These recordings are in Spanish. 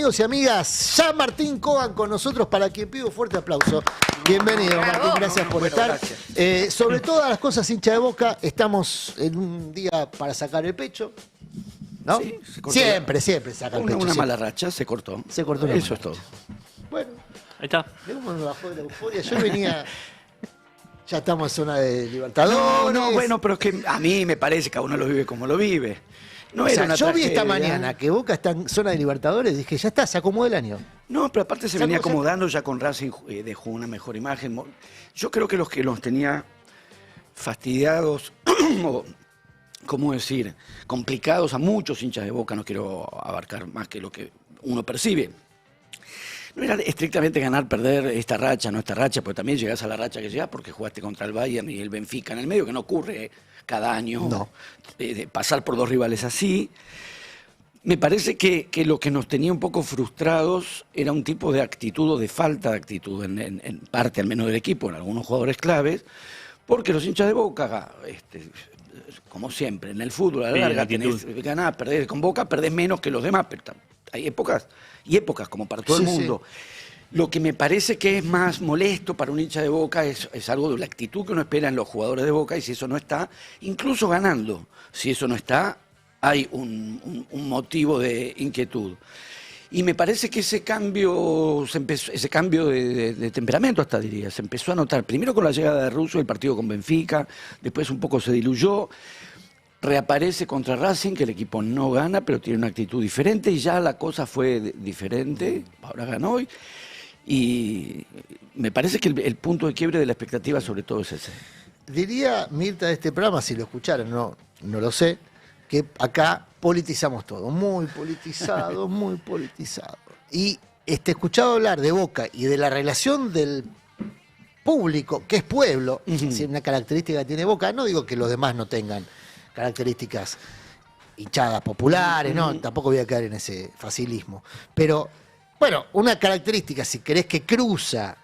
Amigos y amigas, ya Martín Cogan con nosotros, para quien pido un fuerte aplauso. Bienvenido, Martín, gracias por estar. Sobre todas las cosas, hincha de Boca, estamos en un día para sacar el pecho, ¿no? Sí, se cortó siempre saca el pecho. Una siempre. mala racha, se cortó. Se cortó una Eso mala es todo. racha. Bueno, Ahí está. ¿ves cómo me bajó de la euforia? Yo venía... Ya estamos en zona de Libertadores. No, bueno, pero es que a mí me parece que a uno lo vive como lo vive. No O era sea, una yo vi esta tragedia. mañana que Boca está en zona de Libertadores, dije, ya está, se acomodó el año. No, pero aparte se ¿Sabes venía cómo se- acomodando ya con Racing, dejó una mejor imagen. Yo creo que los tenía fastidiados, o, ¿cómo decir? Complicados a muchos hinchas de Boca, no quiero abarcar más que lo que uno percibe. No era estrictamente ganar, perder esta racha, no esta racha, porque también llegás a la racha que llegás porque jugaste contra el Bayern y el Benfica en el medio, que no ocurre cada año. No. De pasar por dos rivales así. Me parece que lo que nos tenía un poco frustrados era un tipo de actitud o de falta de actitud, en parte al menos del equipo, en algunos jugadores claves, porque los hinchas de Boca, como siempre, en el fútbol, a la Piden larga, actitud. tenés ganar, perdés con Boca, perdés menos que los demás, pero hay épocas y épocas, como para todo Sí, el mundo. Lo que me parece que es más molesto para un hincha de Boca es algo de la actitud que uno espera en los jugadores de Boca, y si eso no está, incluso ganando, si eso no está, hay un motivo de inquietud. Y me parece que ese cambio de temperamento, hasta diría, se empezó a notar primero con la llegada de Russo, el partido con Benfica, después un poco se diluyó. Reaparece contra Racing, que el equipo no gana, pero tiene una actitud diferente, y ya la cosa fue diferente, ahora ganó hoy. Y me parece que el punto de quiebre de la expectativa sobre todo es ese. Diría Mirta de este programa, si lo escucharan, no lo sé, que acá politizamos todo, muy politizado, muy politizado. Y escuchado hablar de Boca y de la relación del público, que es pueblo, si una característica que tiene Boca, no digo que los demás no tengan características hinchadas populares, no, tampoco voy a caer en ese facilismo, pero bueno, una característica, si querés, que cruza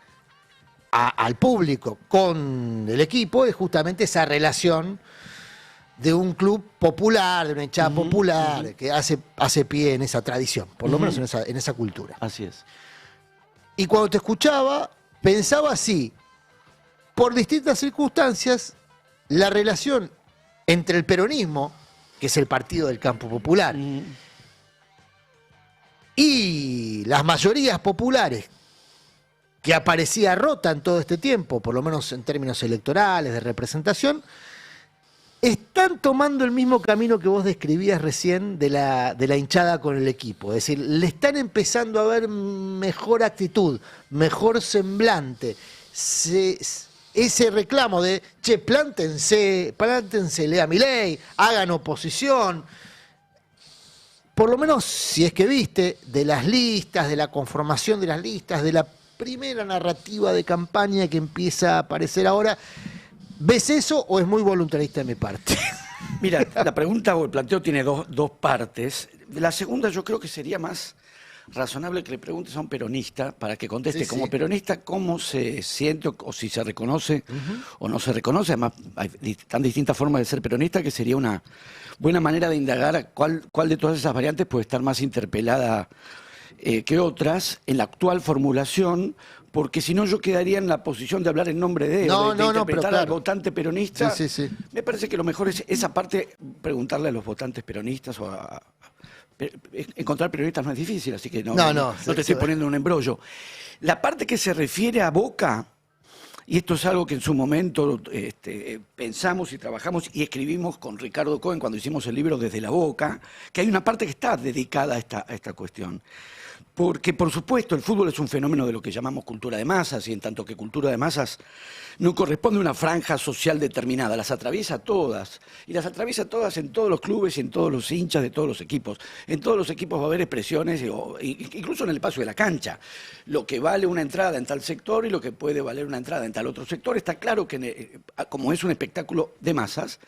al público con el equipo, es justamente esa relación de un club popular, de una hinchada popular, que hace pie en esa tradición, por lo menos en esa cultura. Así es. Y cuando te escuchaba, pensaba así, por distintas circunstancias, la relación entre el peronismo, que es el partido del campo popular, y las mayorías populares, que aparecía rota en todo este tiempo, por lo menos en términos electorales, de representación, están tomando el mismo camino que vos describías recién de la hinchada con el equipo. Es decir, le están empezando a ver mejor actitud, mejor semblante. Ese reclamo de, che, plántense a Milei, hagan oposición. Por lo menos, si es que viste, de las listas, de la conformación de las listas, de la primera narrativa de campaña que empieza a aparecer ahora, ¿ves eso o es muy voluntarista de mi parte? Mira, la pregunta o el planteo tiene dos partes. La segunda yo creo que sería más razonable que le preguntes a un peronista para que conteste como peronista cómo se siente o si se reconoce o no se reconoce. Además, hay tan distintas formas de ser peronista que sería una buena manera de indagar a cuál de todas esas variantes puede estar más interpelada que otras en la actual formulación, porque si no yo quedaría en la posición de hablar en nombre de interpretar pero al claro. votante peronista. Sí. Me parece que lo mejor es esa parte, preguntarle a los votantes peronistas o encontrar peronistas no es difícil, así que no te estoy poniendo en un embrollo. La parte que se refiere a Boca, y esto es algo que en su momento pensamos y trabajamos y escribimos con Ricardo Cohen cuando hicimos el libro Desde la Boca, que hay una parte que está dedicada a esta cuestión. Porque, por supuesto, el fútbol es un fenómeno de lo que llamamos cultura de masas, y en tanto que cultura de masas no corresponde a una franja social determinada, las atraviesa todas, y las atraviesa todas en todos los clubes y en todos los hinchas de todos los equipos. En todos los equipos va a haber expresiones, incluso en el espacio de la cancha. Lo que vale una entrada en tal sector y lo que puede valer una entrada en tal otro sector, está claro que como es un espectáculo de masas,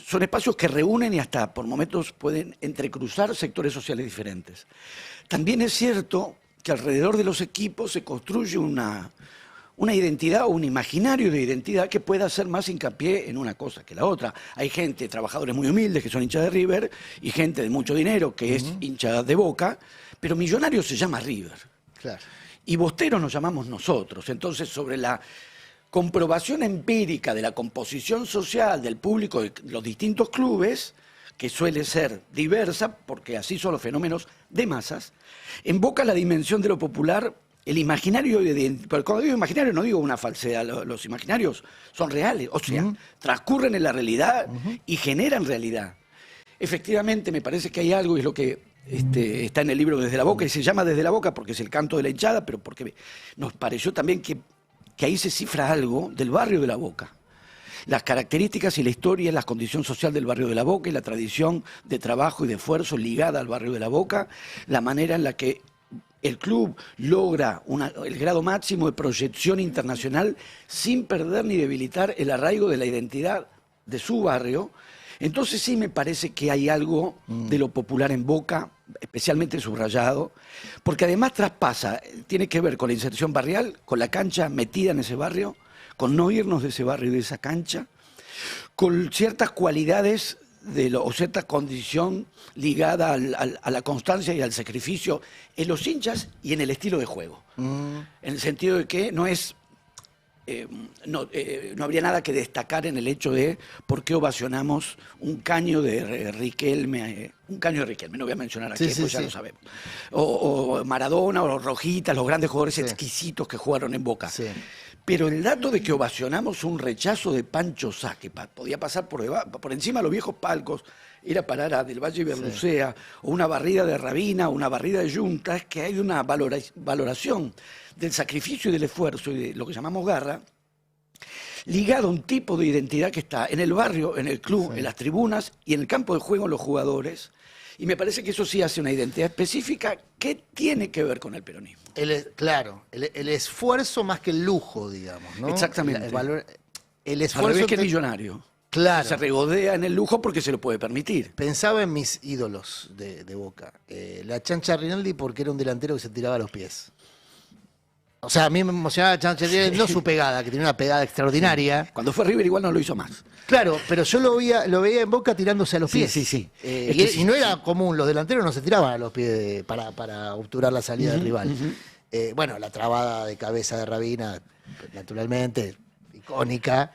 son espacios que reúnen y hasta por momentos pueden entrecruzar sectores sociales diferentes. También es cierto que alrededor de los equipos se construye una identidad o un imaginario de identidad que pueda hacer más hincapié en una cosa que la otra. Hay gente, trabajadores muy humildes que son hinchas de River, y gente de mucho dinero que es hincha de Boca, pero Millonarios se llama River. Claro. Y Bosteros nos llamamos nosotros. Entonces, sobre la comprobación empírica de la composición social del público de los distintos clubes, que suele ser diversa, porque así son los fenómenos de masas, en Boca la dimensión de lo popular, el imaginario, cuando digo imaginario no digo una falsedad, los imaginarios son reales, o sea, transcurren en la realidad y generan realidad. Efectivamente, me parece que hay algo, y es lo que está en el libro Desde la Boca, y se llama Desde la Boca porque es el canto de la hinchada, pero porque nos pareció también que ahí se cifra algo del barrio de la Boca. Las características y la historia, la condición social del barrio de la Boca y la tradición de trabajo y de esfuerzo ligada al barrio de la Boca, la manera en la que el club logra el grado máximo de proyección internacional sin perder ni debilitar el arraigo de la identidad de su barrio. Entonces sí me parece que hay algo de lo popular en Boca, especialmente subrayado, porque además traspasa, tiene que ver con la inserción barrial, con la cancha metida en ese barrio, con no irnos de ese barrio y de esa cancha, con ciertas cualidades o cierta condición ligada a la constancia y al sacrificio en los hinchas y en el estilo de juego. En el sentido de que no es... no habría nada que destacar en el hecho de por qué ovacionamos un caño de Riquelme, no voy a mencionar aquí, pues ya lo sabemos, o Maradona, o Rojitas, los grandes jugadores exquisitos que jugaron en Boca. Sí. Pero el dato de que ovacionamos un rechazo de Pancho Sá, que podía pasar por encima de los viejos palcos, ir a parar a Del Valle y Berlucea, o una barrida de Rabina, o una barrida de Junta, es que hay una valoración del sacrificio y del esfuerzo y de lo que llamamos garra, ligado a un tipo de identidad que está en el barrio, en el club, en las tribunas y en el campo de juego en los jugadores. Y me parece que eso sí hace una identidad específica que tiene que ver con el peronismo. Claro, el esfuerzo más que el lujo, digamos, ¿no? Exactamente. El esfuerzo... Al revés que el millonario. Claro. Se regodea en el lujo porque se lo puede permitir. Pensaba en mis ídolos de Boca. La Chancha Rinaldi porque era un delantero que se tiraba a los pies. O sea, a mí me emocionaba Chancha Rinaldi, no su pegada, que tenía una pegada extraordinaria. Sí. Cuando fue River igual no lo hizo más. Claro, pero yo lo veía en Boca tirándose a los pies. Sí. Y no era común, los delanteros no se tiraban a los pies para obturar la salida del rival. Bueno, la trabada de cabeza de Rabina, naturalmente, icónica.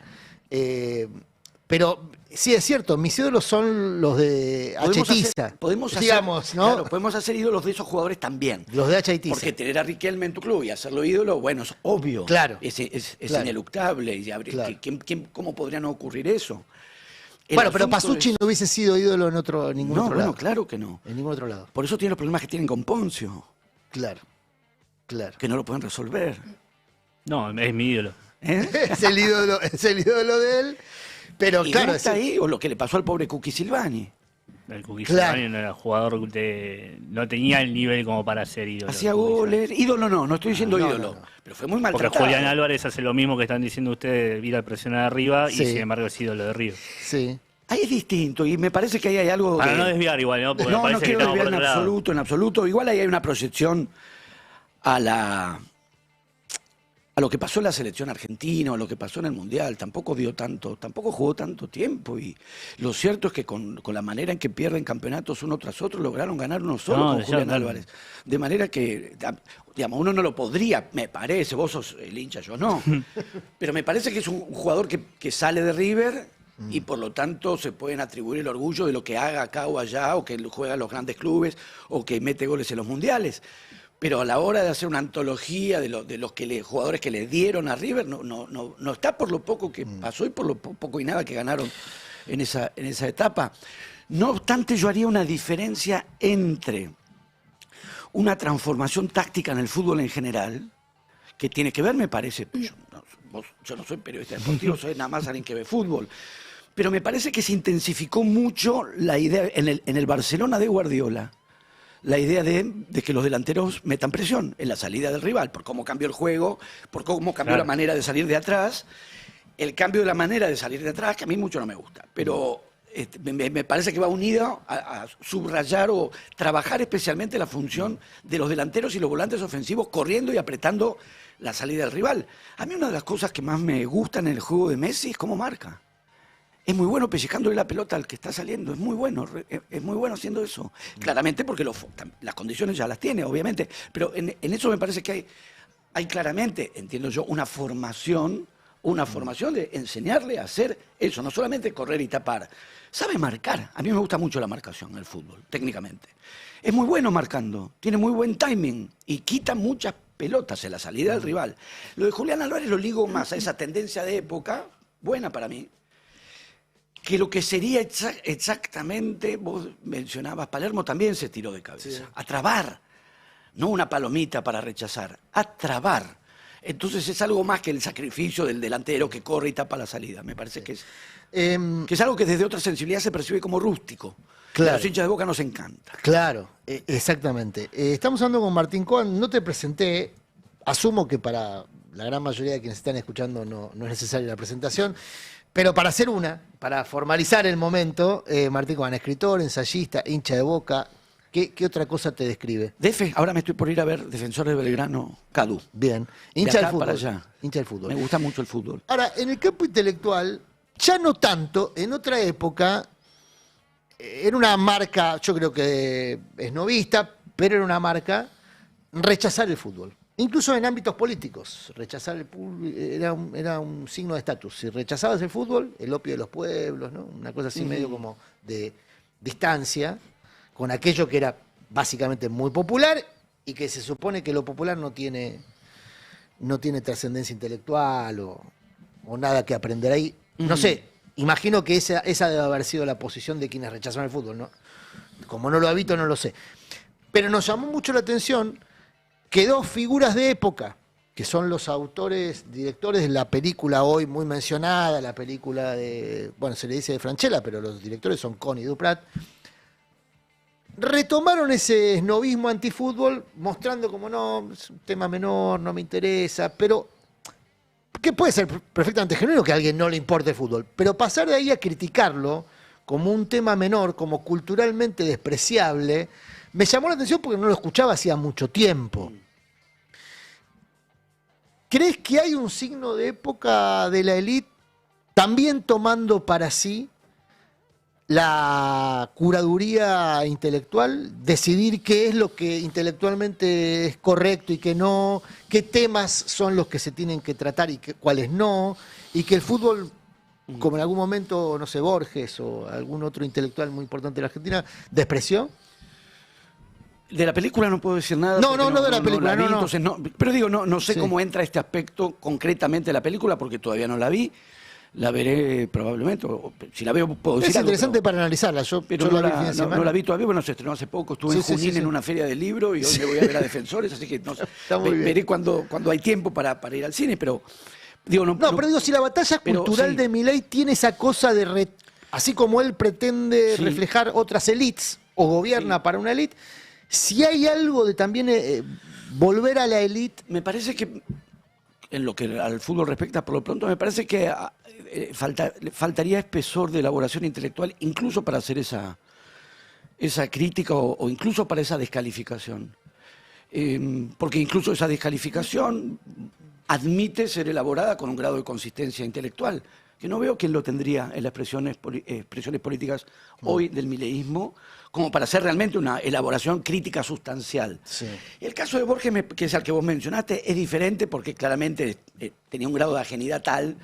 Pero sí es cierto, mis ídolos son los de Achetiza. Digamos, ¿no? Claro, podemos hacer ídolos de esos jugadores también. Los de Achetiza. Porque tener a Riquelme en tu club y hacerlo ídolo, bueno, es obvio. Claro. Es ineluctable. Claro. ¿Cómo podría no ocurrir eso? Bueno, pero Pasucci no hubiese sido ídolo en ningún otro lado. No, claro que no. En ningún otro lado. Por eso tiene los problemas que tienen con Poncio. Claro. Que no lo pueden resolver. No, es mi ídolo. Es el ídolo de él. Pero y claro, no está ahí, o lo que le pasó al pobre Cookie Silvani. El Cookie Silvani no era jugador no tenía el nivel como para ser ídolo. Hacía goles, ídolo no estoy diciendo ídolo, pero fue muy maltratado. Porque Julián Álvarez hace lo mismo que están diciendo ustedes, ir a presionar arriba y sin embargo es ídolo de River. Sí. Ahí es distinto y me parece que ahí hay algo... Para no desviar igual, ¿no? Porque no, me parece no quiero desviar en absoluto. Igual ahí hay una proyección a lo que pasó en la selección argentina, o lo que pasó en el Mundial. Tampoco jugó tanto tiempo. Y lo cierto es que con la manera en que pierden campeonatos uno tras otro, lograron ganar uno solo con Julián Álvarez. De manera que, digamos, uno no lo podría, me parece, vos sos el hincha, yo no. Pero me parece que es un jugador que sale de River y por lo tanto se pueden atribuir el orgullo de lo que haga acá o allá, o que juega en los grandes clubes, o que mete goles en los mundiales. Pero a la hora de hacer una antología de los jugadores que le dieron a River, no está por lo poco que pasó y por lo poco y nada que ganaron en esa etapa. No obstante, yo haría una diferencia entre una transformación táctica en el fútbol en general, que tiene que ver, me parece, yo no soy periodista deportivo, soy nada más alguien que ve fútbol, pero me parece que se intensificó mucho la idea en el Barcelona de Guardiola, la idea de que los delanteros metan presión en la salida del rival, por cómo cambió el juego, por cómo cambió la manera de salir de atrás, el cambio de la manera de salir de atrás, que a mí mucho no me gusta, pero me parece que va unido a subrayar o trabajar especialmente la función de los delanteros y los volantes ofensivos corriendo y apretando la salida del rival. A mí una de las cosas que más me gustan en el juego de Messi es cómo marca. es muy bueno pellizcándole la pelota al que está saliendo, es muy bueno haciendo eso. Claramente porque las condiciones ya las tiene, obviamente, pero en eso me parece que hay claramente, entiendo yo, una formación de enseñarle a hacer eso, no solamente correr y tapar. Sabe marcar, a mí me gusta mucho la marcación en el fútbol, técnicamente. Es muy bueno marcando, tiene muy buen timing y quita muchas pelotas en la salida del rival. Lo de Julián Álvarez lo ligo más a esa tendencia de época, buena para mí, que lo que sería exactamente, vos mencionabas, Palermo también se tiró de cabeza, sí, a trabar, no una palomita para rechazar, a trabar. Entonces es algo más que el sacrificio del delantero que corre y tapa la salida. Me parece que es algo que desde otra sensibilidad se percibe como rústico. Claro. A los hinchas de Boca nos encanta. Claro, exactamente. Estamos hablando con Martín Coan, no te presenté, asumo que para la gran mayoría de quienes están escuchando no es necesaria la presentación, pero para hacer para formalizar el momento, Martín Coan, escritor, ensayista, hincha de Boca, ¿qué otra cosa te describe? Ahora me estoy por ir a ver Defensor de Belgrano, Cadu. Bien, hincha del fútbol. Para allá. Hincha del fútbol. Me gusta mucho el fútbol. Ahora, en el campo intelectual, ya no tanto, en otra época, era una marca, yo creo que esnovista, pero era una marca rechazar el fútbol. Incluso en ámbitos políticos, rechazar el fútbol era un signo de estatus. Si rechazabas el fútbol, el opio de los pueblos, ¿no? Una cosa así medio como de distancia con aquello que era básicamente muy popular y que se supone que lo popular no tiene trascendencia intelectual o nada que aprender ahí. No sé, imagino que esa debe haber sido la posición de quienes rechazaron el fútbol, ¿no? Como no lo habito, no lo sé. Pero nos llamó mucho la atención que dos figuras de época, que son los directores de la película hoy muy mencionada, la película se le dice de Francella, pero los directores son Con y Duprat, retomaron ese esnovismo antifútbol, mostrando como no, es un tema menor, no me interesa, pero que puede ser perfectamente genuino que a alguien no le importe el fútbol, pero pasar de ahí a criticarlo como un tema menor, como culturalmente despreciable, me llamó la atención porque no lo escuchaba hacía mucho tiempo. ¿Crees que hay un signo de época de la élite también tomando para sí la curaduría intelectual, decidir qué es lo que intelectualmente es correcto y qué no, qué temas son los que se tienen que tratar y cuáles no, y que el fútbol, como en algún momento, no sé, Borges o algún otro intelectual muy importante de la Argentina, despreció? De la película no puedo decir nada. No de la película, no. Entonces pero digo, no sé cómo entra este aspecto concretamente de la película porque todavía no la vi. La veré probablemente, si la veo puedo decir. Es interesante para analizarla, yo no la vi todavía, bueno, se estrenó hace poco, estuve en Junín en una feria de libros y hoy me voy a ver a Defensores, así que veré cuando hay tiempo para ir al cine, pero digo, pero digo, si la batalla cultural de Milei tiene esa cosa de, así como él pretende reflejar otras élites o gobierna para una élite, si hay algo de también volver a la élite. Me parece que en lo que al fútbol respecta, por lo pronto, me parece que faltaría espesor de elaboración intelectual, incluso para hacer esa crítica o incluso para esa descalificación. Porque incluso esa descalificación admite ser elaborada con un grado de consistencia intelectual, que no veo quién lo tendría en las expresiones políticas hoy del mileísmo, como para hacer realmente una elaboración crítica sustancial. Sí. El caso de Borges, que es el que vos mencionaste, es diferente porque claramente tenía un grado de ajenidad tal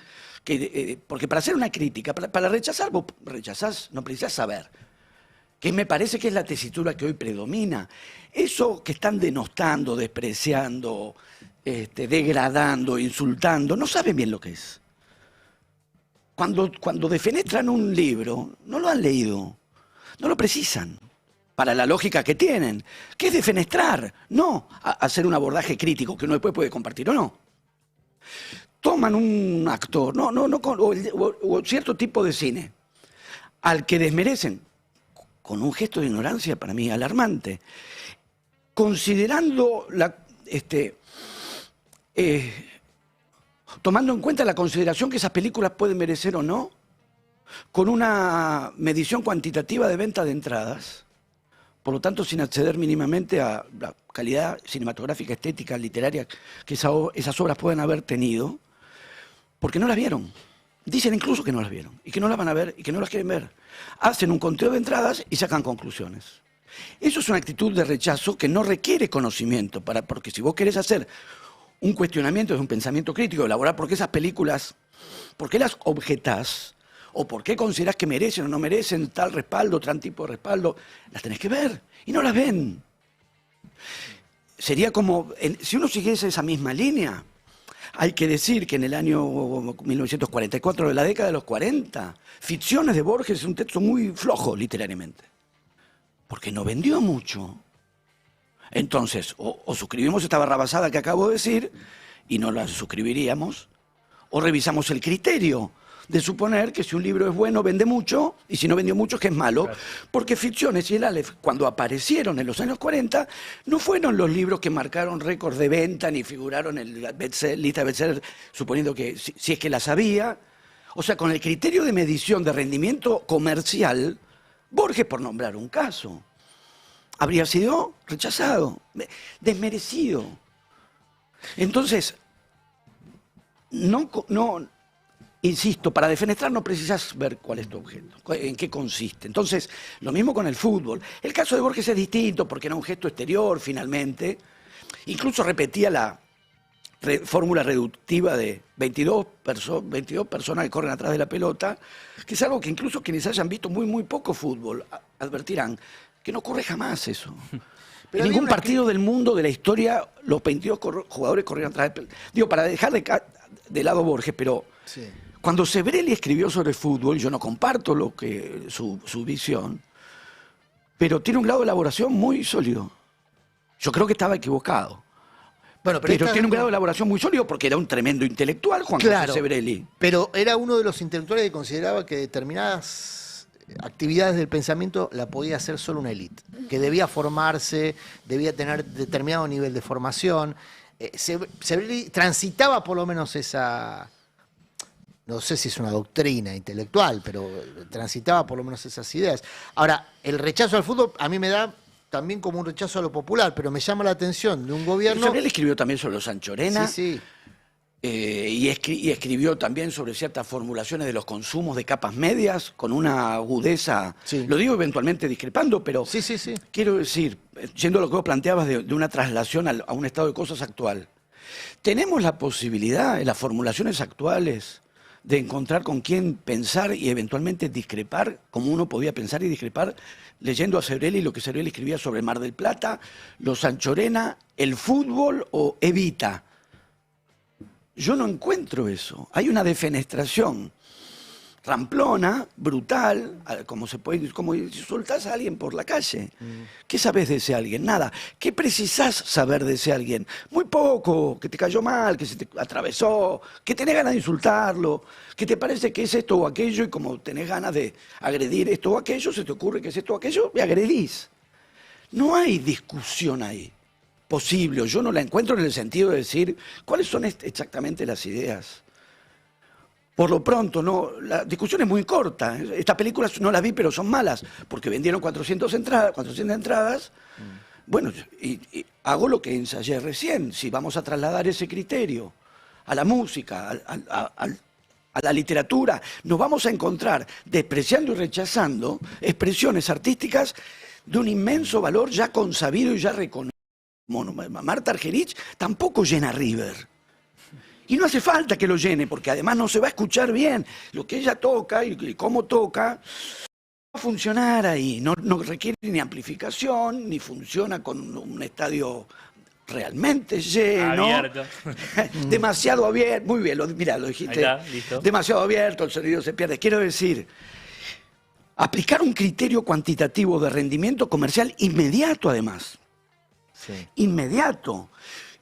que, porque para hacer una crítica, para rechazar, vos rechazás, no precisás saber, que me parece que es la tesitura que hoy predomina. Eso que están denostando, despreciando, degradando, insultando, no saben bien lo que es. Cuando defenestran un libro, no lo han leído. No lo precisan, para la lógica que tienen, que es defenestrar, no hacer un abordaje crítico que uno después puede compartir o no. Toman un actor, o cierto tipo de cine, al que desmerecen, con un gesto de ignorancia para mí alarmante, considerando tomando en cuenta la consideración que esas películas pueden merecer o no, con una medición cuantitativa de venta de entradas, por lo tanto sin acceder mínimamente a la calidad cinematográfica, estética, literaria que esas obras pueden haber tenido, porque no las vieron. Dicen incluso que no las vieron, y que no las van a ver, y que no las quieren ver. Hacen un conteo de entradas y sacan conclusiones. Eso es una actitud de rechazo que no requiere conocimiento, porque si vos querés hacer un cuestionamiento de un pensamiento crítico, elaborar por qué esas películas, por qué las objetás, o por qué considerás que merecen o no merecen tal respaldo, tal tipo de respaldo, las tenés que ver, y no las ven. Sería como, si uno siguiese esa misma línea, hay que decir que en el año 1944, de la década de los 40, Ficciones de Borges es un texto muy flojo literariamente, porque no vendió mucho. Entonces, o suscribimos esta barrabasada que acabo de decir, y no la suscribiríamos, o revisamos el criterio de suponer que si un libro es bueno vende mucho, y si no vendió mucho es que es malo, claro. Porque Ficciones y el Aleph, cuando aparecieron en los años 40, no fueron los libros que marcaron récords de venta, ni figuraron en la lista de bestsellers, suponiendo que si es que las había. O sea, con el criterio de medición de rendimiento comercial, Borges, por nombrar un caso, habría sido rechazado, desmerecido. Entonces, insisto, para defenestrar no precisas ver cuál es tu objeto, en qué consiste. Entonces, lo mismo con el fútbol. El caso de Borges es distinto porque era un gesto exterior, finalmente. Incluso repetía la fórmula reductiva de 22 personas que corren atrás de la pelota, que es algo que incluso quienes hayan visto muy poco fútbol advertirán que no ocurre jamás eso. Pero en ningún partido del mundo, de la historia, los 22 jugadores corrieron atrás de pelota. Digo, para dejar de lado Borges, pero... Sí. Cuando Sebrelli escribió sobre fútbol, yo no comparto su visión, pero tiene un grado de elaboración muy sólido. Yo creo que estaba equivocado. Bueno, pero tiene un grado de elaboración muy sólido porque era un tremendo intelectual, Juan José Sebrelli. Pero era uno de los intelectuales que consideraba que determinadas actividades del pensamiento la podía hacer solo una élite, que debía formarse, debía tener determinado nivel de formación. Sebrelli transitaba por lo menos esa... No sé si es una doctrina intelectual, pero transitaba por lo menos esas ideas. Ahora, el rechazo al fútbol a mí me da también como un rechazo a lo popular, pero me llama la atención de un gobierno... Él escribió también sobre los Sanchorena, sí. Y escribió también sobre ciertas formulaciones de los consumos de capas medias, con una agudeza, sí. Lo digo eventualmente discrepando, pero sí. Quiero decir, yendo a lo que vos planteabas de una traslación a un estado de cosas actual, tenemos la posibilidad en las formulaciones actuales de encontrar con quién pensar y eventualmente discrepar, como uno podía pensar y discrepar, leyendo a Sebrelli lo que Sebrelli escribía sobre Mar del Plata, los Sanchorena, el fútbol o Evita. Yo no encuentro eso. Hay una defenestración ramplona, brutal, como soltás a alguien por la calle. ¿Qué sabés de ese alguien? Nada. ¿Qué precisás saber de ese alguien? Muy poco, que te cayó mal, que se te atravesó, que tenés ganas de insultarlo, que te parece que es esto o aquello y como tenés ganas de agredir esto o aquello, se te ocurre que es esto o aquello y agredís. No hay discusión ahí posible. Yo no la encuentro en el sentido de decir cuáles son exactamente las ideas. Por lo pronto, no, la discusión es muy corta. Estas películas no las vi, pero son malas, porque vendieron 400 entradas. Bueno, y hago lo que ensayé recién. Si vamos a trasladar ese criterio a la música, a la literatura, nos vamos a encontrar despreciando y rechazando expresiones artísticas de un inmenso valor ya consabido y ya reconocido. Marta Argerich tampoco llena River. Y no hace falta que lo llene, porque además no se va a escuchar bien lo que ella toca y cómo toca. No va a funcionar ahí, no requiere ni amplificación, ni funciona con un estadio realmente lleno. Abierto. Demasiado abierto. Muy bien, mira, lo dijiste. Acá, listo. Demasiado abierto, el sonido se pierde. Quiero decir, aplicar un criterio cuantitativo de rendimiento comercial inmediato, además. Sí. Inmediato.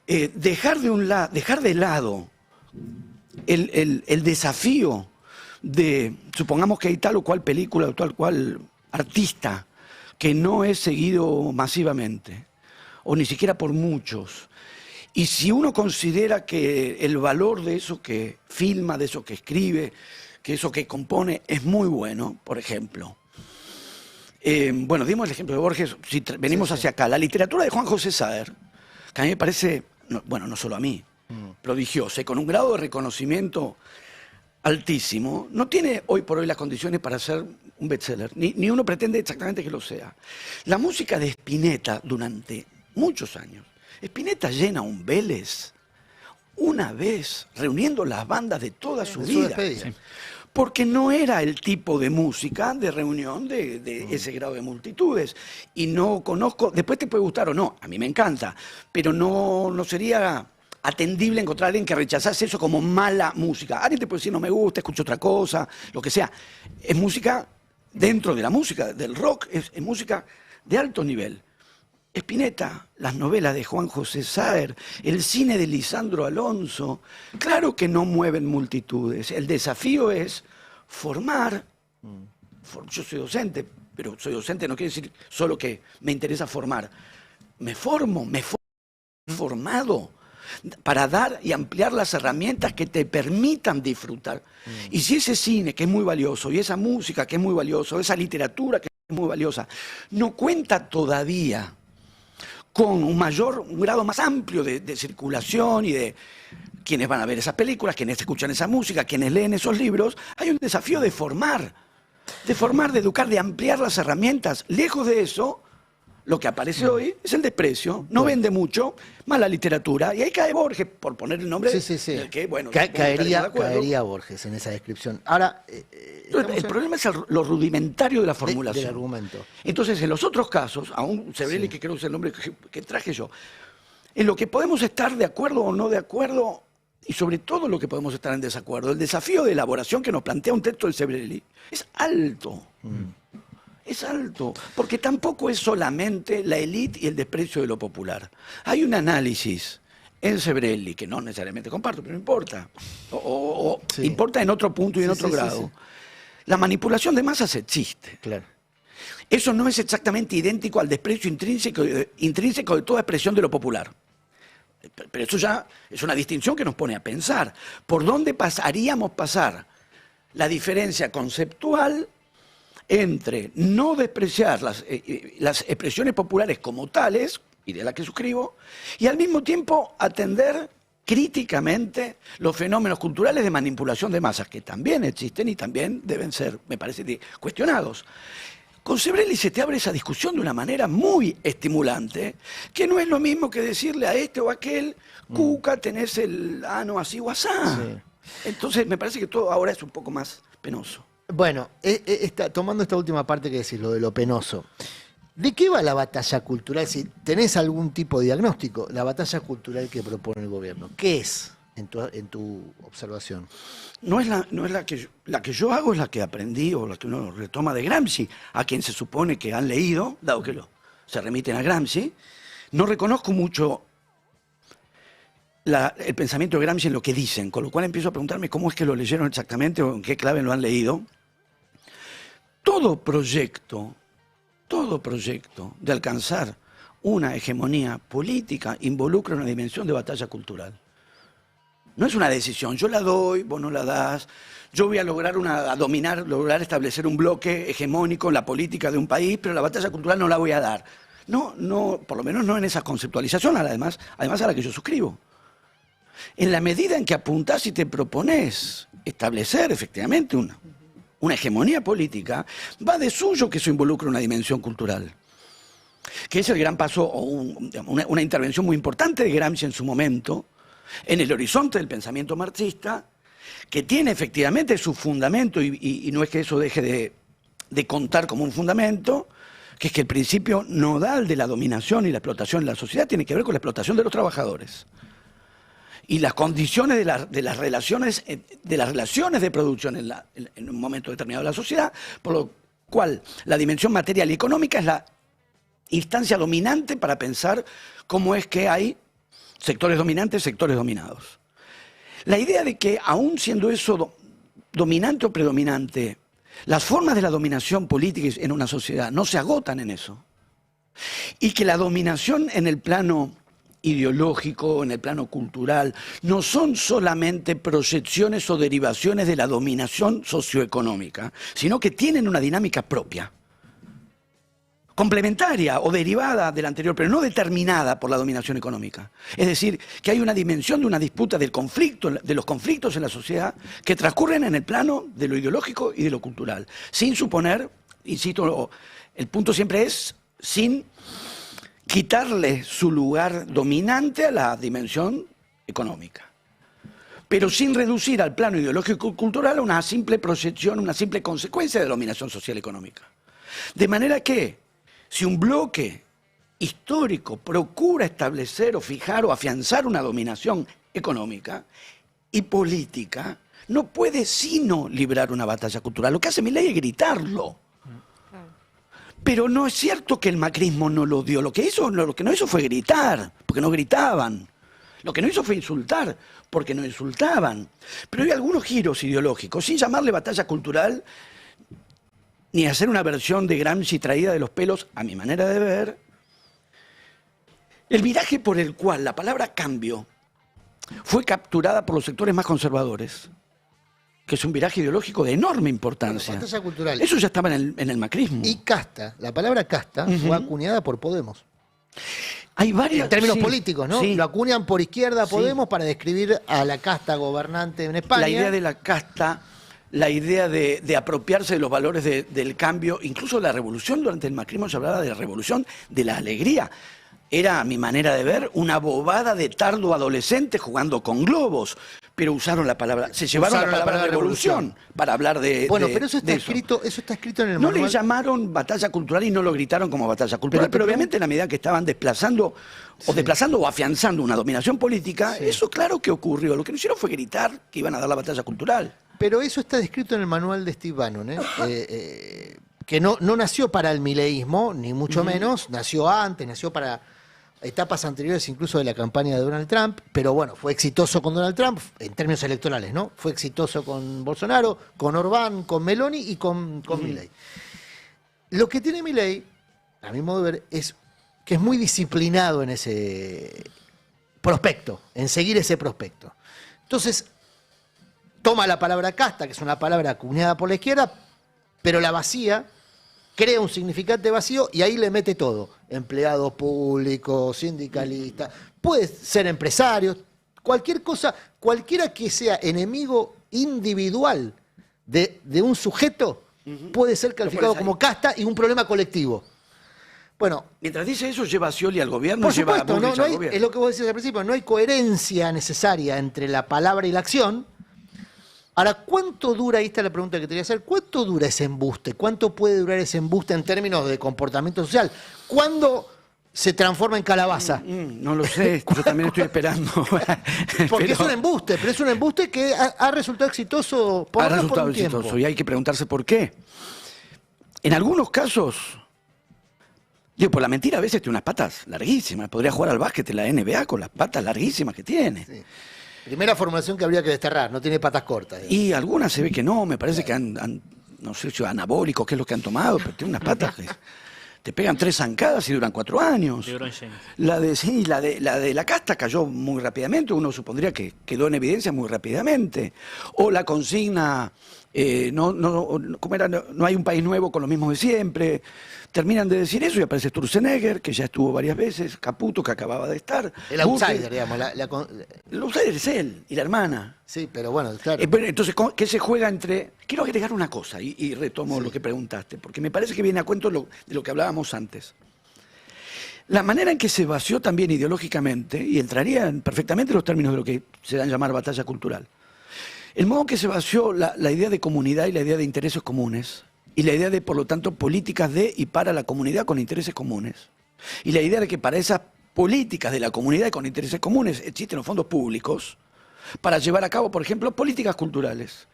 Dejar de lado el desafío de, supongamos que hay tal o cual película o tal cual artista que no es seguido masivamente, o ni siquiera por muchos. Y si uno considera que el valor de eso que filma, de eso que escribe, que eso que compone es muy bueno, por ejemplo. Bueno, dimos el ejemplo de Borges, si venimos hacia acá. La literatura de Juan José Saer, que a mí me parece, no solo a mí, prodigiosa, y con un grado de reconocimiento altísimo, no tiene hoy por hoy las condiciones para ser un bestseller, ni uno pretende exactamente que lo sea. La música de Spinetta durante muchos años, Spinetta llena un Vélez una vez, reuniendo las bandas de toda su vida. Sí. Porque no era el tipo de música de reunión de ese grado de multitudes. Y no conozco, después te puede gustar o no, a mí me encanta, pero no sería atendible encontrar a alguien que rechazase eso como mala música. Alguien te puede decir, no me gusta, escucho otra cosa, lo que sea. Es música dentro de la música, del rock, es música de alto nivel. Spinetta, las novelas de Juan José Saer, el cine de Lisandro Alonso, claro que no mueven multitudes. El desafío es formar. Yo soy docente, pero soy docente no quiere decir solo que me interesa formar. Me formo formado para dar y ampliar las herramientas que te permitan disfrutar. Y si ese cine, que es muy valioso, y esa música, que es muy valioso, esa literatura, que es muy valiosa, no cuenta todavía con un grado más amplio de circulación y de quienes van a ver esas películas, quienes escuchan esa música, quienes leen esos libros, hay un desafío de formar, de educar, de ampliar las herramientas. Lejos de eso, lo que aparece hoy es el desprecio, no vende mucho, mala literatura, y ahí cae Borges, por poner el nombre del que, bueno... Caería Borges en esa descripción. Ahora... el problema es lo rudimentario de la formulación. Del argumento. Entonces, en los otros casos, aún Sebrelli, que creo que es el nombre que traje yo, en lo que podemos estar de acuerdo o no de acuerdo, y sobre todo lo que podemos estar en desacuerdo, el desafío de elaboración que nos plantea un texto de Sebrelli es alto. Es alto, porque tampoco es solamente la élite y el desprecio de lo popular. Hay un análisis en Sebrelli, que no necesariamente comparto, pero no importa. Importa en otro punto y en otro grado. Sí. La manipulación de masas existe. Claro. Eso no es exactamente idéntico al desprecio intrínseco de toda expresión de lo popular. Pero eso ya es una distinción que nos pone a pensar. ¿Por dónde haríamos pasar la diferencia conceptual entre no despreciar las expresiones populares como tales, y de las que suscribo, y al mismo tiempo atender críticamente los fenómenos culturales de manipulación de masas, que también existen y también deben ser, me parece, cuestionados? Con Sebrelli se te abre esa discusión de una manera muy estimulante, que no es lo mismo que decirle a este o a aquel, Cuca, tenés el ano así o asá. Sí. Entonces me parece que todo ahora es un poco más penoso. Bueno, tomando esta última parte que decís, lo de lo penoso, ¿de qué va la batalla cultural? Si tenés algún tipo de diagnóstico, la batalla cultural que propone el gobierno, ¿qué es en tu observación? No es la que yo hago, es la que aprendí o la que uno retoma de Gramsci, a quien se supone que han leído, dado que se remiten a Gramsci. No reconozco mucho el pensamiento de Gramsci en lo que dicen, con lo cual empiezo a preguntarme cómo es que lo leyeron exactamente o en qué clave lo han leído. Todo proyecto de alcanzar una hegemonía política involucra una dimensión de batalla cultural. No es una decisión, yo la doy, vos no la das, yo voy a lograr lograr establecer un bloque hegemónico en la política de un país, pero la batalla cultural no la voy a dar. No, por lo menos no en esa conceptualización, además a la que yo suscribo. En la medida en que apuntás y te propones establecer efectivamente una hegemonía política, va de suyo que eso involucra una dimensión cultural. Que es el gran paso, o una intervención muy importante de Gramsci en su momento, en el horizonte del pensamiento marxista, que tiene efectivamente su fundamento, y no es que eso deje de contar como un fundamento, que es que el principio nodal de la dominación y la explotación en la sociedad tiene que ver con la explotación de los trabajadores. Y las condiciones de las relaciones de producción en un momento determinado de la sociedad, por lo cual la dimensión material y económica es la instancia dominante para pensar cómo es que hay sectores dominantes, sectores dominados. La idea de que, aún siendo eso dominante o predominante, las formas de la dominación política en una sociedad no se agotan en eso. Y que la dominación en el plano ideológico, en el plano cultural, no son solamente proyecciones o derivaciones de la dominación socioeconómica, sino que tienen una dinámica propia. complementaria o derivada de la anterior, pero no determinada por la dominación económica. Es decir, que hay una dimensión de una disputa del conflicto, de los conflictos en la sociedad que transcurren en el plano de lo ideológico y de lo cultural, sin suponer, insisto, el punto siempre es sin quitarle su lugar dominante a la dimensión económica, pero sin reducir al plano ideológico y cultural a una simple proyección, una simple consecuencia de la dominación social y económica. De manera que, si un bloque histórico procura establecer o fijar o afianzar una dominación económica y política, no puede sino librar una batalla cultural. Lo que hace Milei es gritarlo. Pero no es cierto que el macrismo no lo dio. Lo que no hizo fue gritar, porque no gritaban. Lo que no hizo fue insultar, porque no insultaban. Pero hay algunos giros ideológicos, sin llamarle batalla cultural, ni hacer una versión de Gramsci traída de los pelos, a mi manera de ver. El viraje por el cual la palabra cambio fue capturada por los sectores más conservadores, que es un viraje ideológico de enorme importancia. Batalla cultural. Eso ya estaba en el macrismo. Y casta, la palabra casta fue acuñada por Podemos. Hay varias, en términos políticos, ¿no? Sí. Lo acuñan por izquierda a Podemos para describir a la casta gobernante en España. La idea de la casta, la idea de apropiarse de los valores del cambio, incluso la revolución durante el macrismo se hablaba de la revolución de la alegría. Era, a mi manera de ver, una bobada de tardo adolescente jugando con globos. Pero usaron la palabra, se llevaron la palabra revolución para hablar de. Bueno, pero eso está escrito en el manual. No manual. le llamaron batalla cultural y no lo gritaron como batalla cultural, pero obviamente en la medida que estaban desplazando o afianzando una dominación política, eso claro que ocurrió. Lo que no hicieron fue gritar que iban a dar la batalla cultural. Pero eso está descrito en el manual de Steve Bannon, que no nació para el mileísmo, ni mucho menos, nació antes, nació para etapas anteriores incluso de la campaña de Donald Trump, pero bueno, fue exitoso con Donald Trump en términos electorales, ¿no? Fue exitoso con Bolsonaro, con Orbán, con Meloni y con Milei. Lo que tiene Milei, a mi modo de ver, es que es muy disciplinado en ese prospecto, en seguir ese prospecto. Entonces, toma la palabra casta, que es una palabra acuñada por la izquierda, pero la vacía, crea un significante vacío y ahí le mete todo. Empleados públicos, sindicalistas, puede ser empresarios, cualquier cosa, cualquiera que sea enemigo individual de un sujeto puede ser calificado como casta y un problema colectivo. Bueno, mientras dice eso, lleva a Scioli al gobierno. Por supuesto, lleva a Bullrich al gobierno. Es lo que vos decías al principio, no hay coherencia necesaria entre la palabra y la acción. Ahora, ¿cuánto dura, ahí está la pregunta que te voy a hacer, cuánto dura ese embuste? ¿Cuánto puede durar ese embuste en términos de comportamiento social? ¿Cuándo se transforma en calabaza? No lo sé, yo también estoy esperando. Porque es un embuste, pero es un embuste que ha resultado exitoso por un tiempo. Y hay que preguntarse por qué. En algunos casos, por la mentira a veces tiene unas patas larguísimas. Podría jugar al básquet en la NBA con las patas larguísimas que tiene. Sí. Primera formulación que habría que desterrar, no tiene patas cortas. Digamos. Y algunas se ve que no, me parece que no sé si anabólicos, qué es lo que han tomado, pero tiene unas patas que te pegan 3 zancadas y duran 4 años. La de la casta cayó muy rápidamente, uno supondría que quedó en evidencia muy rápidamente. O la consigna, ¿cómo era? No hay un país nuevo con lo mismo de siempre. Terminan de decir eso y aparece Sturzenegger, que ya estuvo varias veces, Caputo, que acababa de estar. El outsider, digamos. El outsider es él y la hermana. Sí, pero bueno, claro. Entonces, ¿qué se juega entre...? Quiero agregar una cosa y retomo lo que preguntaste, porque me parece que viene a cuento de lo que hablábamos antes. La manera en que se vació también ideológicamente, y entraría perfectamente en los términos de lo que se dan a llamar batalla cultural, el modo en que se vació la idea de comunidad y la idea de intereses comunes, y la idea de, por lo tanto, políticas de y para la comunidad con intereses comunes. Y la idea de que para esas políticas de la comunidad y con intereses comunes existen los fondos públicos para llevar a cabo, por ejemplo, políticas culturales.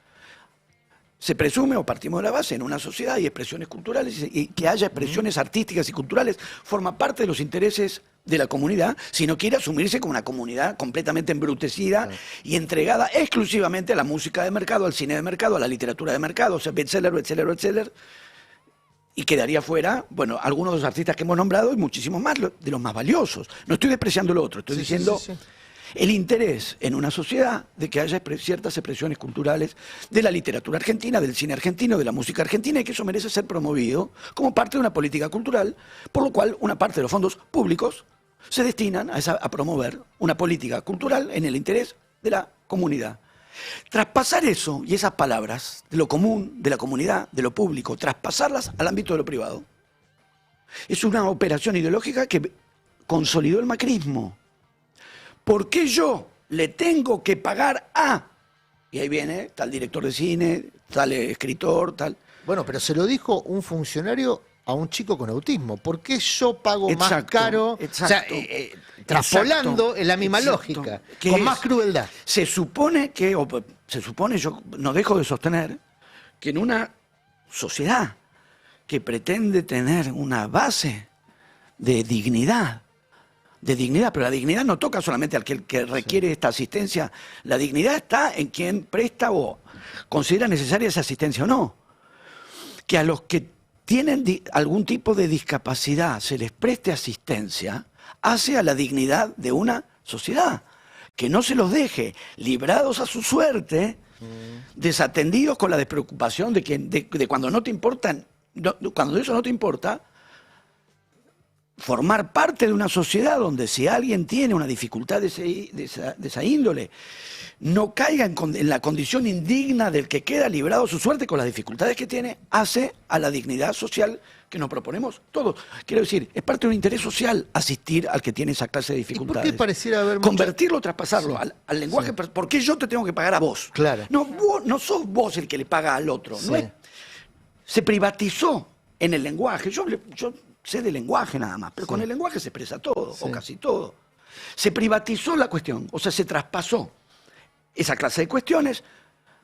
Se presume, o partimos de la base, en una sociedad hay expresiones culturales y que haya expresiones artísticas y culturales forma parte de los intereses de la comunidad, si no quiere asumirse como una comunidad completamente embrutecida y entregada exclusivamente a la música de mercado, al cine de mercado, a la literatura de mercado, o sea, bestseller, y quedaría fuera, bueno, algunos de los artistas que hemos nombrado y muchísimos más, de los más valiosos. No estoy despreciando lo otro, estoy diciendo... Sí. el interés en una sociedad de que haya ciertas expresiones culturales de la literatura argentina, del cine argentino, de la música argentina, y que eso merece ser promovido como parte de una política cultural, por lo cual una parte de los fondos públicos se destinan a promover una política cultural en el interés de la comunidad. Traspasar eso y esas palabras de lo común, de la comunidad, de lo público, traspasarlas al ámbito de lo privado, es una operación ideológica que consolidó el macrismo. ¿Por qué yo le tengo que pagar a? Y ahí viene tal director de cine, tal escritor, tal... Bueno, pero se lo dijo un funcionario a un chico con autismo. ¿Por qué yo pago más caro? Exacto. O sea, traspolando en la misma lógica, con más crueldad. Se supone que, yo no dejo de sostener, que en una sociedad que pretende tener una base de dignidad, pero la dignidad no toca solamente al que requiere esta asistencia, la dignidad está en quien presta o considera necesaria esa asistencia o no. Que a los que tienen algún tipo de discapacidad se les preste asistencia, hace a la dignidad de una sociedad. Que no se los deje librados a su suerte, desatendidos con la despreocupación de cuando no te importan, cuando eso no te importa, formar parte de una sociedad donde si alguien tiene una dificultad de esa índole, no caiga en la condición indigna del que queda librado a su suerte con las dificultades que tiene, hace a la dignidad social que nos proponemos todos. Quiero decir, es parte de un interés social asistir al que tiene esa clase de dificultades. ¿Y por qué pareciera haber convertirlo, traspasarlo al lenguaje? Sí. ¿Por qué yo te tengo que pagar a vos? Claro. No sos vos el que le paga al otro. Sí. Se privatizó en el lenguaje. Yo sé de lenguaje nada más, pero con el lenguaje se expresa todo, o casi todo. Se privatizó la cuestión, o sea, se traspasó esa clase de cuestiones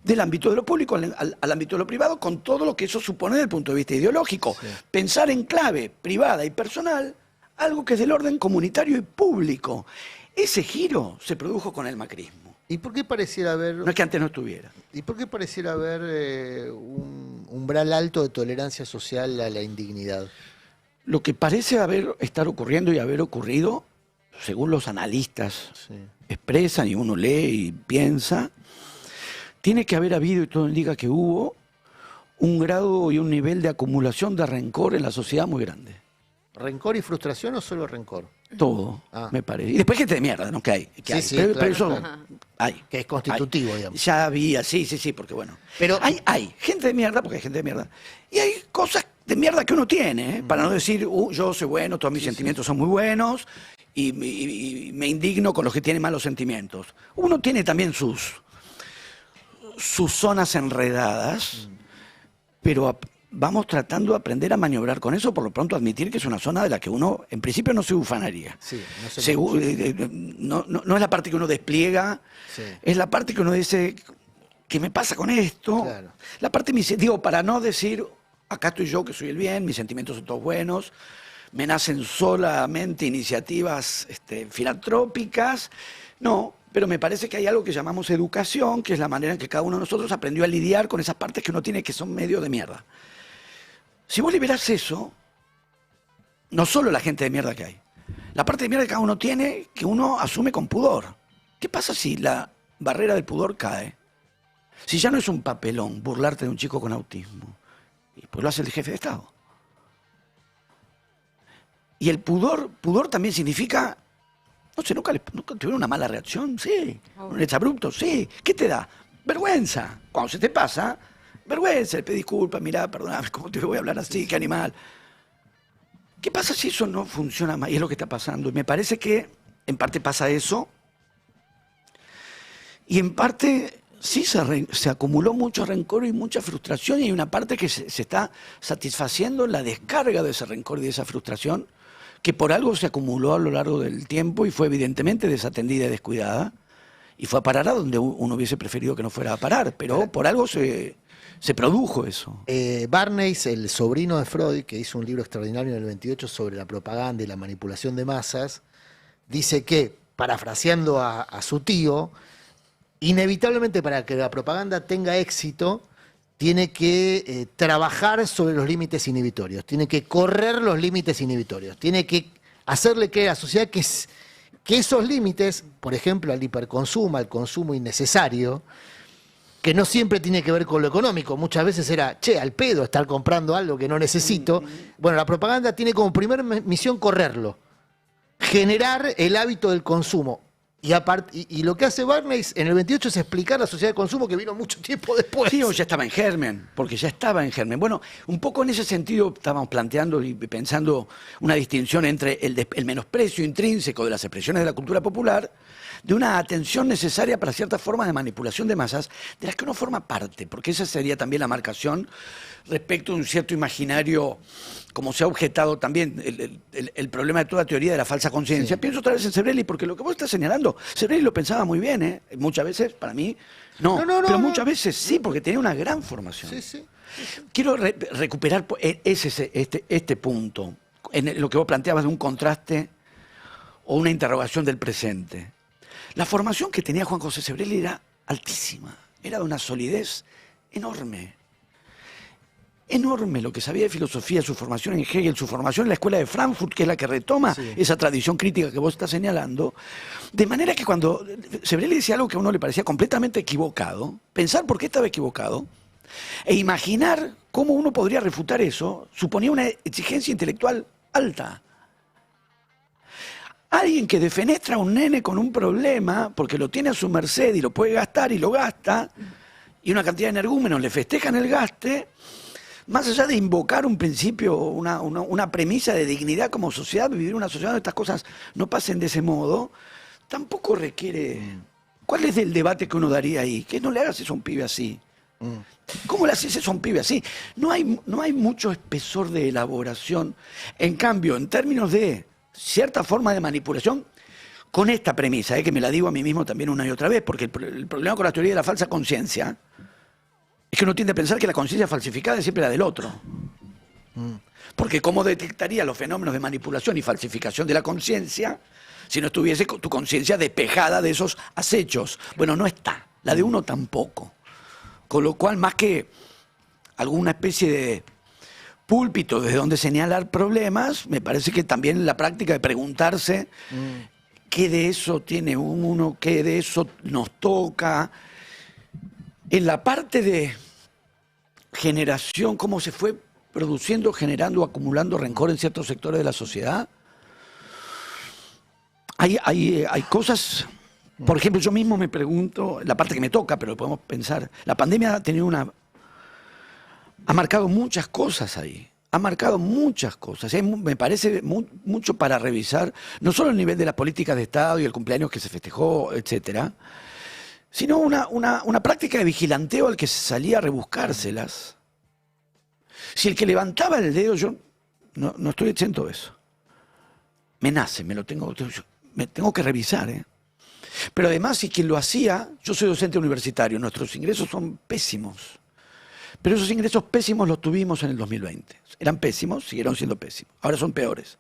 del ámbito de lo público al ámbito de lo privado, con todo lo que eso supone desde el punto de vista ideológico. Sí. Pensar en clave privada y personal, algo que es del orden comunitario y público. Ese giro se produjo con el macrismo. ¿Y por qué pareciera haber... No es que antes no estuviera. ¿Y por qué pareciera haber un umbral alto de tolerancia social a la indignidad? Lo que parece estar ocurriendo y haber ocurrido, según los analistas expresan y uno lee y piensa, tiene que haber habido, y todo indica que hubo, un grado y un nivel de acumulación de rencor en la sociedad muy grande. ¿Rencor y frustración o solo rencor? Todo, me parece. Y después gente de mierda, ¿no? Que hay. Pero eso hay. Que es constitutivo, digamos. Ya había, sí, porque bueno. Pero hay gente de mierda, porque hay gente de mierda. Y hay cosas de mierda que uno tiene, ¿eh? Para no decir, yo soy bueno, todos mis sentimientos son muy buenos, y me indigno con los que tienen malos sentimientos. Uno tiene también sus zonas enredadas, pero vamos tratando de aprender a maniobrar con eso, por lo pronto admitir que es una zona de la que uno, en principio, no se ufanaría. Sí, no es la parte que uno despliega, es la parte que uno dice, ¿qué me pasa con esto? Claro. La parte, para no decir, acá estoy yo que soy el bien, mis sentimientos son todos buenos, me nacen solamente iniciativas filantrópicas, no. Pero me parece que hay algo que llamamos educación, que es la manera en que cada uno de nosotros aprendió a lidiar con esas partes que uno tiene que son medio de mierda. Si vos liberás eso, no solo la gente de mierda que hay, la parte de mierda que cada uno tiene, que uno asume con pudor. ¿Qué pasa si la barrera del pudor cae? Si ya no es un papelón burlarte de un chico con autismo, y pues lo hace el jefe de Estado. Y el pudor también significa... No sé, nunca tuvieron una mala reacción, sí. Un exabrupto, sí. ¿Qué te da? Vergüenza. Cuando se te pasa, vergüenza. Le pedí disculpas, mirá, perdóname, ¿cómo te voy a hablar así? Qué animal. ¿Qué pasa si eso no funciona más? Y es lo que está pasando. Y me parece que en parte pasa eso. Y en parte sí se acumuló mucho rencor y mucha frustración. Y hay una parte que se está satisfaciendo la descarga de ese rencor y de esa frustración, que por algo se acumuló a lo largo del tiempo y fue evidentemente desatendida y descuidada, y fue a parar a donde uno hubiese preferido que no fuera a parar, pero por algo se produjo eso. Barneys, el sobrino de Freud, que hizo un libro extraordinario en el 28 sobre la propaganda y la manipulación de masas, dice que, parafraseando a su tío, inevitablemente para que la propaganda tenga éxito, tiene que trabajar sobre los límites inhibitorios, tiene que correr los límites inhibitorios, tiene que hacerle creer a la sociedad que que esos límites, por ejemplo, al hiperconsumo, al consumo innecesario, que no siempre tiene que ver con lo económico, muchas veces era, al pedo estar comprando algo que no necesito. Bueno, la propaganda tiene como primera misión correrlo, generar el hábito del consumo. Y lo que hace Barneys en el 28 es explicar la sociedad de consumo que vino mucho tiempo después. Sí, o ya estaba en germen, porque ya estaba en germen. Bueno, un poco en ese sentido estábamos planteando y pensando una distinción entre el menosprecio intrínseco de las expresiones de la cultura popular, de una atención necesaria para ciertas formas de manipulación de masas, de las que uno forma parte, porque esa sería también la marcación respecto a un cierto imaginario, como se ha objetado también el problema de toda teoría de la falsa conciencia. Sí. Pienso otra vez en Sebrelli, porque lo que vos estás señalando, Sebrelli lo pensaba muy bien, ¿eh? Muchas veces, para mí, pero muchas veces sí, porque tenía una gran formación. Sí. Quiero recuperar este punto, en lo que vos planteabas de un contraste o una interrogación del presente. La formación que tenía Juan José Sebrelli era altísima, era de una solidez enorme. Enorme lo que sabía de filosofía, su formación en Hegel, su formación en la escuela de Frankfurt, que es la que retoma esa tradición crítica que vos estás señalando. De manera que cuando Sebrelli decía algo que a uno le parecía completamente equivocado, pensar por qué estaba equivocado e imaginar cómo uno podría refutar eso, suponía una exigencia intelectual alta. Alguien que defenestra a un nene con un problema, porque lo tiene a su merced y lo puede gastar y lo gasta, y una cantidad de energúmenos le festejan el gaste, más allá de invocar un principio, una premisa de dignidad como sociedad, vivir una sociedad donde estas cosas no pasen de ese modo, tampoco requiere... ¿Cuál es el debate que uno daría ahí? Que no le hagas eso a un pibe así. ¿Cómo le haces eso a un pibe así? No hay mucho espesor de elaboración. En cambio, en términos de cierta forma de manipulación, con esta premisa, que me la digo a mí mismo también una y otra vez, porque el problema con la teoría de la falsa conciencia es que uno tiende a pensar que la conciencia falsificada es siempre la del otro. Porque ¿cómo detectaría los fenómenos de manipulación y falsificación de la conciencia si no estuviese tu conciencia despejada de esos acechos? Bueno, no está. La de uno tampoco. Con lo cual, más que alguna especie de púlpito desde donde señalar problemas, me parece que también la práctica de preguntarse qué de eso tiene uno, qué de eso nos toca. En la parte de generación, cómo se fue produciendo, generando, acumulando rencor en ciertos sectores de la sociedad, hay cosas... Por ejemplo, yo mismo me pregunto, la parte que me toca, pero podemos pensar, la pandemia ha tenido ha marcado muchas cosas ahí, ha marcado muchas cosas. Me parece mucho para revisar, no solo el nivel de las políticas de Estado y el cumpleaños que se festejó, etcétera, sino una práctica de vigilanteo al que se salía a rebuscárselas. Si el que levantaba el dedo, yo no estoy exento de eso. Me nace, me tengo que revisar, ¿eh? Pero además, si quien lo hacía, yo soy docente universitario, nuestros ingresos son pésimos. Pero esos ingresos pésimos los tuvimos en el 2020. Eran pésimos, siguieron siendo pésimos. Ahora son peores.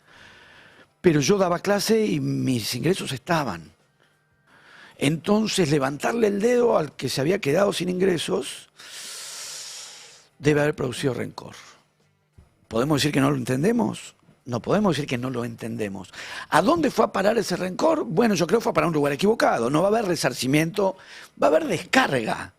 Pero yo daba clase y mis ingresos estaban. Entonces, levantarle el dedo al que se había quedado sin ingresos debe haber producido rencor. ¿Podemos decir que no lo entendemos? No podemos decir que no lo entendemos. ¿A dónde fue a parar ese rencor? Bueno, yo creo que fue a parar a un lugar equivocado. No va a haber resarcimiento, va a haber descarga.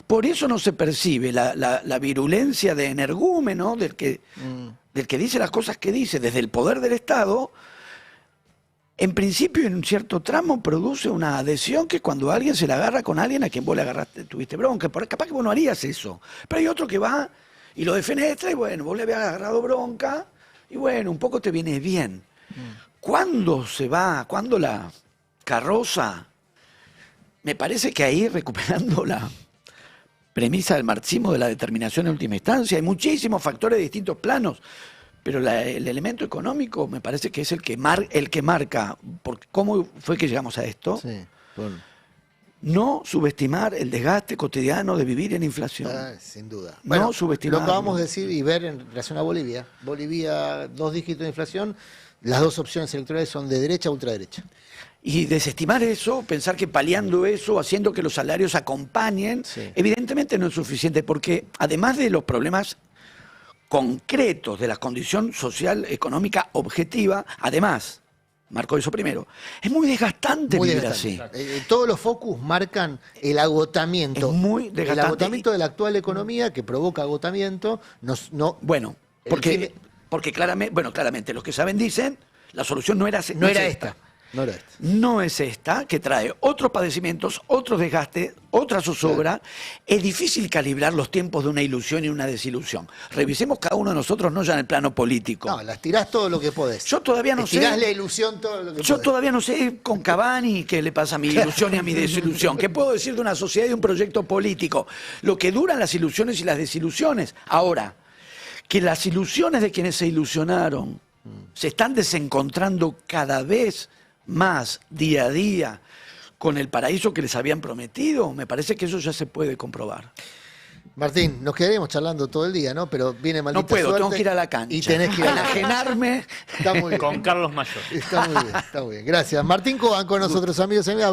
Por eso no se percibe la virulencia de energúmeno del que dice las cosas que dice desde el poder del Estado. En principio, en un cierto tramo, produce una adhesión que cuando alguien se la agarra con alguien a quien vos le agarraste, tuviste bronca. Capaz que vos no harías eso. Pero hay otro que va y lo defenestra y bueno, vos le habías agarrado bronca y bueno, un poco te viene bien. ¿Cuándo cuándo la carroza? Me parece que ahí, recuperando la premisa del marxismo de la determinación en última instancia, hay muchísimos factores de distintos planos, pero el elemento económico me parece que es el que marca cómo fue que llegamos a esto. Sí, bueno. No subestimar el desgaste cotidiano de vivir en inflación. Sin duda. No bueno, subestimar. Lo acabamos de decir y ver en relación a Bolivia. Bolivia, 2 dígitos de inflación, las 2 opciones electorales son de derecha a ultraderecha. Y desestimar eso, pensar que paliando eso, haciendo que los salarios acompañen, evidentemente no es suficiente, porque además de los problemas concretos de la condición social, económica, objetiva, además marcó eso primero. Es muy desgastante vivir así. Todos los focus marcan el agotamiento. Es muy desgastante. El agotamiento de la actual economía que provoca agotamiento. Bueno, porque claramente los que saben dicen, la solución no era esta. No era esta. No es esta, que trae otros padecimientos, otros desgastes, otra zozobra. Es difícil calibrar los tiempos de una ilusión y una desilusión. Revisemos cada uno de nosotros, no ya en el plano político. No, las tirás todo lo que podés. Yo todavía no sé. Tirás la ilusión todo lo que Yo podés. todavía no sé con Cavani qué le pasa a mi ilusión y a mi desilusión. ¿Qué puedo decir de una sociedad y de un proyecto político? Lo que duran las ilusiones y las desilusiones. Ahora, que las ilusiones de quienes se ilusionaron se están desencontrando cada vez más día a día con el paraíso que les habían prometido, me parece que eso ya se puede comprobar. Martín, nos quedaríamos charlando todo el día, ¿no? Pero viene maldita No puedo, suerte tengo que ir a la cancha. y tenés que ir a enajenarme. Está muy bien. Con Carlos Mayor. Está muy bien, está muy bien. Gracias. Martín Cobán con nosotros, amigos y amigas.